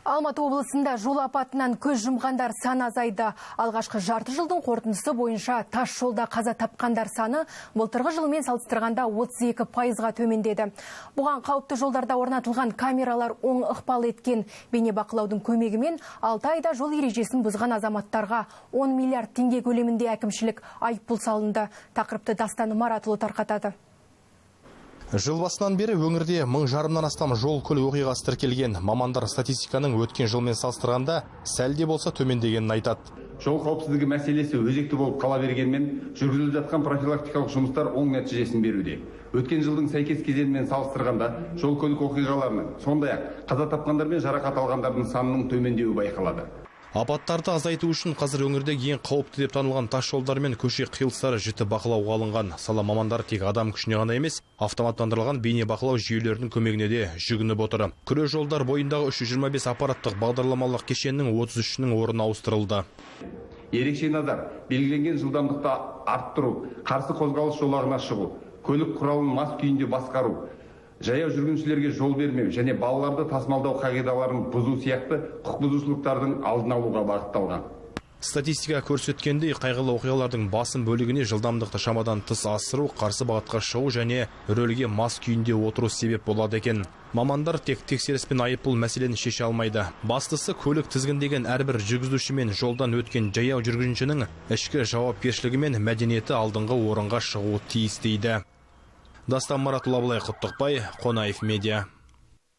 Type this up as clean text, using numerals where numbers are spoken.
Алматы облысында жол апатынан көз жұмғандар саны азайды. Алғашқы жарты жылдың қорытындысы бойынша тас жолда қаза тапқандар саны былтырғы жылмен салыстырғанда 32%-ға төмендеді. Бұған қауіпті жолдарда орнатылған камералар оң ықпал еткен. Бейнебақылаудың көмегімен 6 айда жол ережесін бұзған азаматтарға 10 миллиард теңге көлемінде әкімшілік айыппұл салынды. Тақырыпты Дастан Маратұлы тарқатады. Жыл басынан бері өңірде 1000-жарымнан астам жол көлік оқиғасы тіркелген. Мамандар статистиканың өткен жылмен салыстырғанда сәлде болса төмендегенін айтады. Жол қауіпсіздігі мәселесі өзекті болып қала бергенмен, жүргізіліп жатқан профилактикалық жұмыстар оң нәтижесін беруде. Өткен жылдың сәйкес кезеңімен салыстырғанда жол көлік оқиғаларының, сондай-ақ қаза тапқандар мен жарақат алғандардың санының төмендеуі байқалады. Апаттарды азайту үшін қазір өңірде ең қауіпті деп танылған тас жолдар мен көше қиылыстары жіті бақылауға алынған. Сала мамандары тек адам күшіне ғана емес, автоматтандырылған бейнебақылау жүйелерінің көмегіне де жүгініп отыр. Күре жолдар бойындағы 325 аппараттық бағдарламалық кешеннің 33-нің орны ауыстырылды. Ерекше назар белгіленген жылдамдықты арттыру, қарсы қозғалыс жолағына шығу, көлік құралын мас күйінде басқару, жаяу жүргіншілерге жол бермеу және балаларды тасымалдау қағидаларын бұзу сияқты құқық бұзушылықтардың алдын алуға бағытталған. Статистика көрсеткендей, қайғылы оқиғалардың басым бөлігіне жылдамдықты шамадан тыс асыру, қарсы бағытқа шығу және рөлге мас күйінде отыру себеп болады екен. Мамандар тек тексеріс пен айыппұл мәселені шеше алмайды. Бастысы көлік тізгіндеген әрбір жүргізуші мен жолдан өткен жаяу жүргіншінің ішкі жауапкершілігі мен мәдениеті алдыңғы орынға шығуы тиіс дейді. Дастан Маратұлы, Құттықбай, Қонаев медиа.